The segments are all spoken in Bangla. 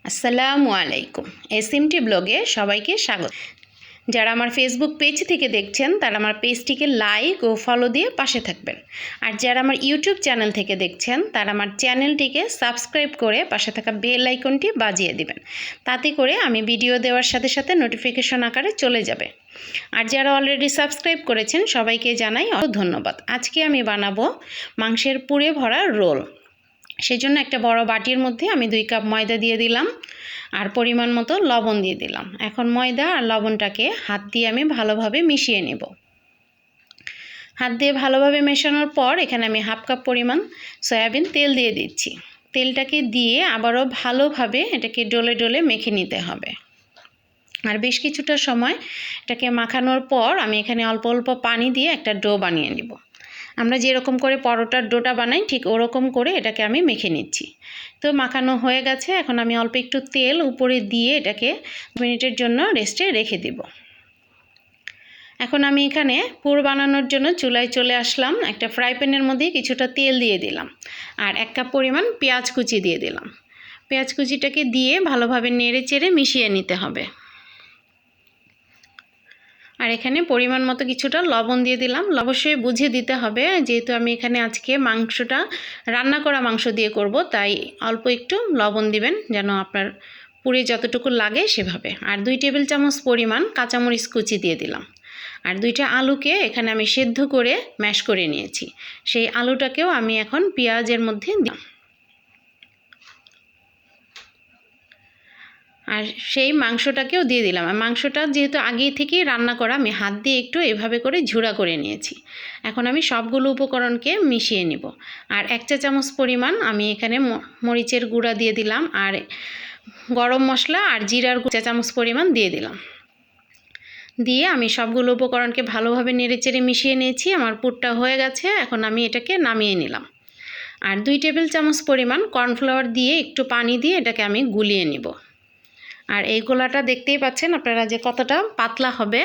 আসসালামু আলাইকুম। এসএমটি ব্লগে সবাইকে স্বাগত। যারা আমার ফেসবুক পেজ থেকে দেখছেন তারা আমার পেজটিকে লাইক ও ফলো দিয়ে পাশে থাকবেন, আর যারা আমার ইউটিউব চ্যানেল থেকে দেখছেন তারা আমার চ্যানেলটিকে সাবস্ক্রাইব করে পাশে থাকা বেল আইকনটি বাজিয়ে দিবেন। তাতে করে আমি ভিডিও দেওয়ার সাথে সাথে নোটিফিকেশন আকারে চলে যাবে। আর যারা অলরেডি সাবস্ক্রাইব করেছেন সবাইকে জানাই ধন্যবাদ। আজকে আমি বানাবো মাংসের পুরে ভরা রোল। সেজন্য একটা বড় বাটির মধ্যে আমি 2 কাপ ময়দা দিয়ে দিলাম আর পরিমাণ মতো লবণ দিয়ে দিলাম। এখন ময়দা আর লবণটাকে হাত দিয়ে আমি ভালোভাবে মিশিয়ে নেব। হাত দিয়ে ভালোভাবে মেশানোর পর এখানে আমি 1/2 কাপ পরিমাণ সয়াবিন তেল দিয়ে দিচ্ছি। তেলটাকে দিয়ে আবারও ভালোভাবে এটাকে ডলে ডলে মেখে নিতে হবে। আর বেশ কিছুটা সময় এটাকে মাখানোর পর আমি এখানে অল্প অল্প পানি দিয়ে একটা ডো বানিয়ে নিব। আমরা যেরকম করে পরোটার ডোটা বানাই ঠিক ওরকম করে এটাকে আমি মেখে নিচ্ছি। তো মাখানো হয়ে গেছে। এখন আমি অল্প একটু তেল উপরে দিয়ে এটাকে 2 মিনিটের জন্য রেস্টে রেখে দিব। এখন আমি এখানে পুর বানানোর জন্য চুলায় চলে আসলাম। একটা ফ্রাই প্যানের মধ্যে কিছুটা তেল দিয়ে দিলাম আর 1 কাপ পরিমাণ পেঁয়াজ কুচি দিয়ে দিলাম। পেঁয়াজ কুচিটাকে দিয়ে ভালোভাবে নেড়ে চেড়ে মিশিয়ে নিতে হবে। আর এখানে পরিমাণ মতো কিছুটা লবণ দিয়ে দিলাম। অবশ্যই বুঝে দিতে হবে, যেহেতু আমি এখানে আজকে মাংসটা রান্না করা মাংস দিয়ে করব, তাই অল্প একটু লবণ দিবেন যেন আপনার পুরে যতটুকু লাগে সেভাবে। আর 2 টেবিল চামচ পরিমাণ কাঁচামরিচ কুচি দিয়ে দিলাম। আর 2টা আলুকে এখানে আমি সেদ্ধ করে ম্যাশ করে নিয়েছি, সেই আলুটাকেও আমি এখন পেঁয়াজের মধ্যে দিলাম। আর সেই মাংসটাকেও দিয়ে দিলাম। আর মাংসটা যেহেতু আগেই থেকেই রান্না করা, আমি হাত দিয়ে একটু এভাবে করে ঝুড়া করে নিয়েছি। এখন আমি সবগুলো উপকরণকে মিশিয়ে নিব। আর 1 চা চামচ পরিমাণ আমি এখানে মরিচের গুঁড়া দিয়ে দিলাম আর গরম মশলা আর জিরার 1 চা চামচ পরিমাণ দিয়ে দিলাম। দিয়ে আমি সবগুলো উপকরণকে ভালোভাবে নেড়েচেড়ে মিশিয়ে নিয়েছি। আমার পুরটা হয়ে গেছে। এখন আমি এটাকে নামিয়ে নিলাম। আর 2 টেবিল চামচ পরিমাণ কর্নফ্লাওয়ার দিয়ে একটু পানি দিয়ে এটাকে আমি গুলিয়ে নিব। আর এই গোলাটা দেখতেই পাচ্ছেন আপনারা যে কতটা পাতলা হবে।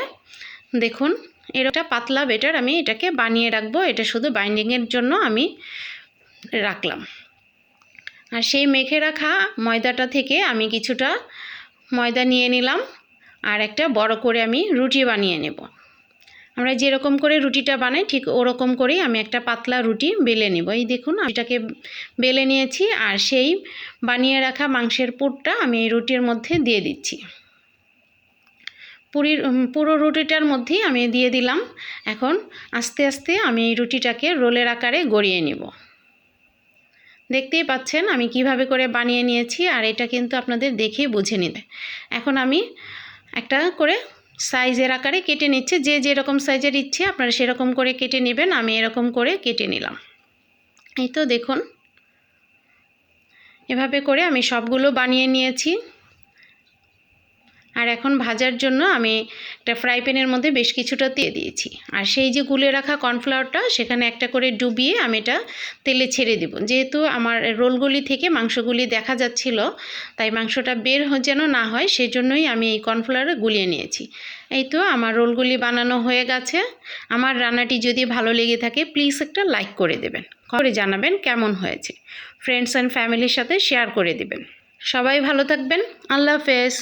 দেখুন এরকম পাতলা বেটার আমি এটাকে বানিয়ে রাখবো। এটা শুধু বাইন্ডিংয়ের জন্য আমি রাখলাম। আর সেই মেখে রাখা ময়দাটা থেকে আমি কিছুটা ময়দা নিয়ে নিলাম আর একটা বড় করে আমি রুটি বানিয়ে নেব। আমরা যেরকম করে রুটিটা বানাই ঠিক ওরকম করেই আমি একটা পাতলা রুটি বেলে নেব। এই দেখুন এটাকে বেলে নিয়েছি আর সেই বানিয়ে রাখা মাংসের পুরটা আমি এই রুটির মধ্যে দিয়ে দিচ্ছি। পুরো রুটিটার মধ্যেই আমি দিয়ে দিলাম। এখন আস্তে আস্তে আমি এই রুটিটাকে রোলের আকারে গড়িয়ে নেব। দেখতেই পাচ্ছেন আমি কিভাবে করে বানিয়ে নিয়েছি, আর এটা কিন্তু আপনাদের দেখেই বুঝে নিতে। এখন আমি একটা করে সাইজের আকারে কেটে নিচ্ছে। যে যেরকম সাইজের ইচ্ছে আপনারা সেরকম করে কেটে নেবেন। আমি এরকম করে কেটে নিলাম। এই তো দেখুন এভাবে করে আমি সবগুলো বানিয়ে নিয়েছি। আর এখন ভাজার জন্য আমি একটা ফ্রাই প্যানের মধ্যে বেশ কিছুটা তেল দিয়েছি। আর সেই যে গুলে রাখা কর্নফ্লাওয়ারটা সেখানে একটা করে ডুবিয়ে আমি এটা তেলে ছেড়ে দেব। যেহেতু আমার রোলগুলি থেকে মাংসগুলি দেখা যাচ্ছিল, তাই মাংসটা বের যেন না হয় সেজন্যই আমি এই কর্নফ্লাওয়ারে গুলিয়ে নিয়েছি। এই তো আমার রোলগুলি বানানো হয়ে গেছে। আমার রান্নাটি যদি ভালো লেগে থাকে প্লিজ একটা লাইক করে দেবেন, করে জানাবেন কেমন হয়েছে। ফ্রেন্ডস অ্যান্ড ফ্যামিলির সাথে শেয়ার করে দেবেন। সবাই ভালো থাকবেন। আল্লাহ হাফেজ।